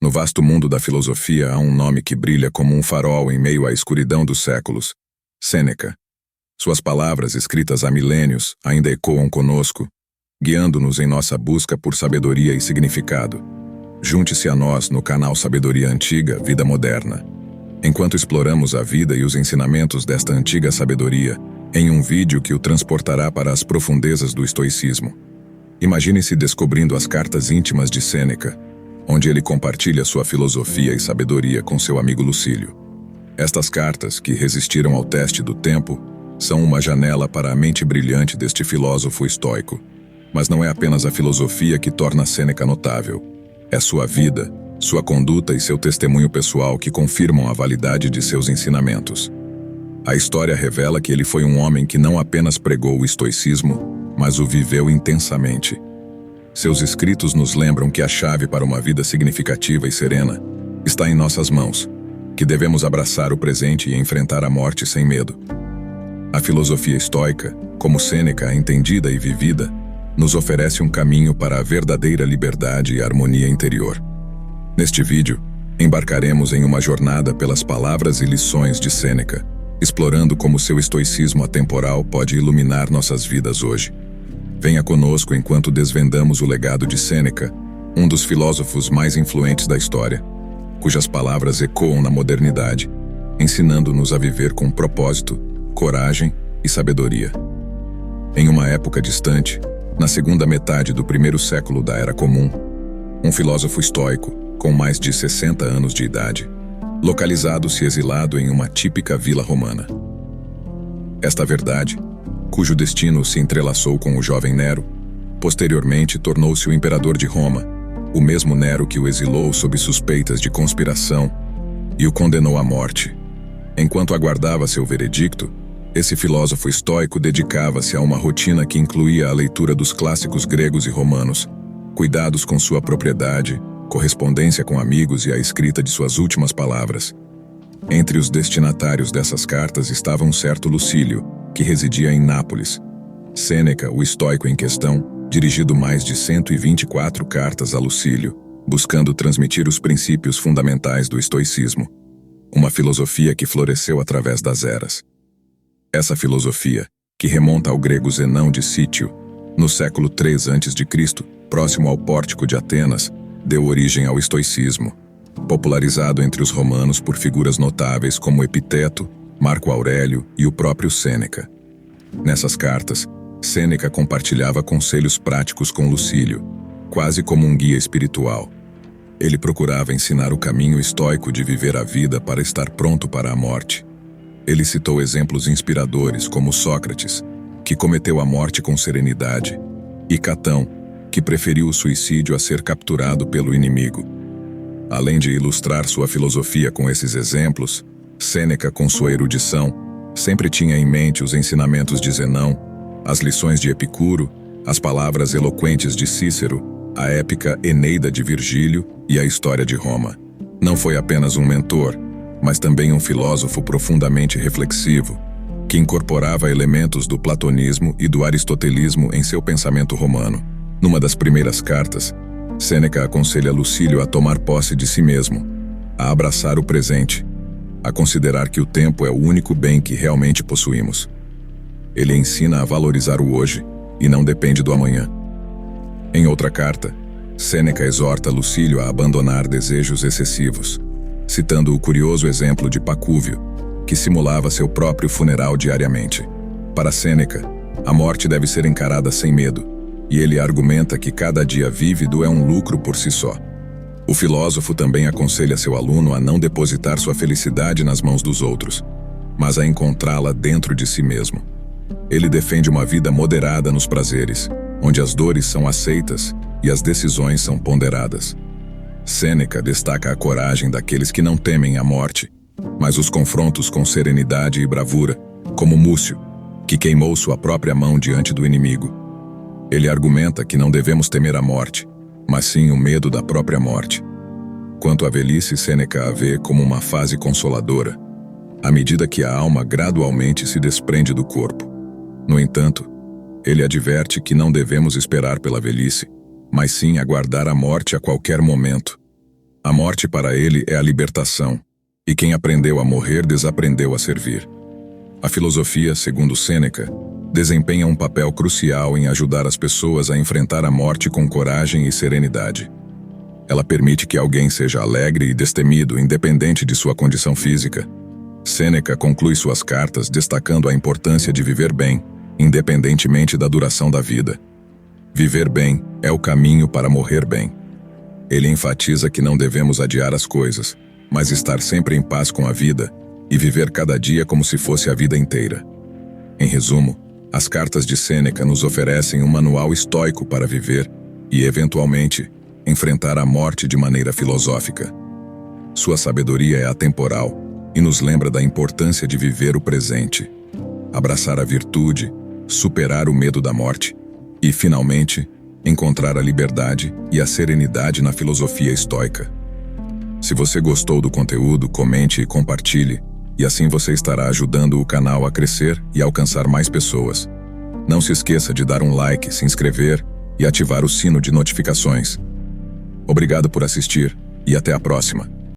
No vasto mundo da filosofia há um nome que brilha como um farol em meio à escuridão dos séculos: Sêneca. Suas palavras, escritas há milênios, ainda ecoam conosco, guiando-nos em nossa busca por sabedoria e significado. Junte-se a nós no canal Sabedoria Antiga, Vida Moderna, enquanto exploramos a vida e os ensinamentos desta antiga sabedoria em um vídeo que o transportará para as profundezas do estoicismo. Imagine-se descobrindo as cartas íntimas de Sêneca, onde ele compartilha sua filosofia e sabedoria com seu amigo Lucílio. Estas cartas, que resistiram ao teste do tempo, são uma janela para a mente brilhante deste filósofo estoico. Mas não é apenas a filosofia que torna Sêneca notável. É sua vida, sua conduta e seu testemunho pessoal que confirmam a validade de seus ensinamentos. A história revela que ele foi um homem que não apenas pregou o estoicismo, mas o viveu intensamente. Seus escritos nos lembram que a chave para uma vida significativa e serena está em nossas mãos, que devemos abraçar o presente e enfrentar a morte sem medo. A filosofia estoica, como Sêneca é entendida e vivida, nos oferece um caminho para a verdadeira liberdade e harmonia interior. Neste vídeo, embarcaremos em uma jornada pelas palavras e lições de Sêneca, explorando como seu estoicismo atemporal pode iluminar nossas vidas hoje. Venha conosco enquanto desvendamos o legado de Sêneca, um dos filósofos mais influentes da história, cujas palavras ecoam na modernidade, ensinando-nos a viver com propósito, coragem e sabedoria. Em uma época distante, na segunda metade do primeiro século da Era Comum, um filósofo estoico, com mais de 60 anos de idade, localizado-se exilado em uma típica vila romana. Esta verdade, cujo destino se entrelaçou com o jovem Nero, posteriormente tornou-se o imperador de Roma, o mesmo Nero que o exilou sob suspeitas de conspiração e o condenou à morte. Enquanto aguardava seu veredicto, esse filósofo estoico dedicava-se a uma rotina que incluía a leitura dos clássicos gregos e romanos, cuidados com sua propriedade, correspondência com amigos e a escrita de suas últimas palavras. Entre os destinatários dessas cartas estava um certo Lucílio, que residia em Nápoles. Sêneca, o estoico em questão, dirigiu mais de 124 cartas a Lucílio, buscando transmitir os princípios fundamentais do estoicismo, uma filosofia que floresceu através das eras. Essa filosofia, que remonta ao grego Zenão de Cítio, no século III a.C., próximo ao pórtico de Atenas, deu origem ao estoicismo, popularizado entre os romanos por figuras notáveis como Epiteto, Marco Aurélio e o próprio Sêneca. Nessas cartas, Sêneca compartilhava conselhos práticos com Lucílio, quase como um guia espiritual. Ele procurava ensinar o caminho estoico de viver a vida para estar pronto para a morte. Ele citou exemplos inspiradores como Sócrates, que cometeu a morte com serenidade, e Catão, que preferiu o suicídio a ser capturado pelo inimigo. Além de ilustrar sua filosofia com esses exemplos, Sêneca, com sua erudição, sempre tinha em mente os ensinamentos de Zenão, as lições de Epicuro, as palavras eloquentes de Cícero, a épica Eneida de Virgílio e a história de Roma. Não foi apenas um mentor, mas também um filósofo profundamente reflexivo, que incorporava elementos do platonismo e do aristotelismo em seu pensamento romano. Numa das primeiras cartas, Sêneca aconselha Lucílio a tomar posse de si mesmo, a abraçar o presente, a considerar que o tempo é o único bem que realmente possuímos. Ele ensina a valorizar o hoje e não depende do amanhã. Em outra carta, Sêneca exorta Lucílio a abandonar desejos excessivos, citando o curioso exemplo de Pacúvio, que simulava seu próprio funeral diariamente. Para Sêneca, a morte deve ser encarada sem medo, e ele argumenta que cada dia vívido é um lucro por si só. O filósofo também aconselha seu aluno a não depositar sua felicidade nas mãos dos outros, mas a encontrá-la dentro de si mesmo. Ele defende uma vida moderada nos prazeres, onde as dores são aceitas e as decisões são ponderadas. Sêneca destaca a coragem daqueles que não temem a morte, mas os confrontos com serenidade e bravura, como Múcio, que queimou sua própria mão diante do inimigo. Ele argumenta que não devemos temer a morte, mas sim o medo da própria morte. Quanto à velhice, Sêneca a vê como uma fase consoladora, à medida que a alma gradualmente se desprende do corpo. No entanto, ele adverte que não devemos esperar pela velhice, mas sim aguardar a morte a qualquer momento. A morte para ele é a libertação, e quem aprendeu a morrer desaprendeu a servir. A filosofia, segundo Sêneca, desempenha um papel crucial em ajudar as pessoas a enfrentar a morte com coragem e serenidade. Ela permite que alguém seja alegre e destemido, independente de sua condição física. Sêneca conclui suas cartas destacando a importância de viver bem, independentemente da duração da vida. Viver bem é o caminho para morrer bem. Ele enfatiza que não devemos adiar as coisas, mas estar sempre em paz com a vida e viver cada dia como se fosse a vida inteira. Em resumo, as cartas de Sêneca nos oferecem um manual estoico para viver e, eventualmente, enfrentar a morte de maneira filosófica. Sua sabedoria é atemporal e nos lembra da importância de viver o presente, abraçar a virtude, superar o medo da morte e, finalmente, encontrar a liberdade e a serenidade na filosofia estoica. Se você gostou do conteúdo, comente e compartilhe, e assim você estará ajudando o canal a crescer e alcançar mais pessoas. Não se esqueça de dar um like, se inscrever e ativar o sino de notificações. Obrigado por assistir e até a próxima.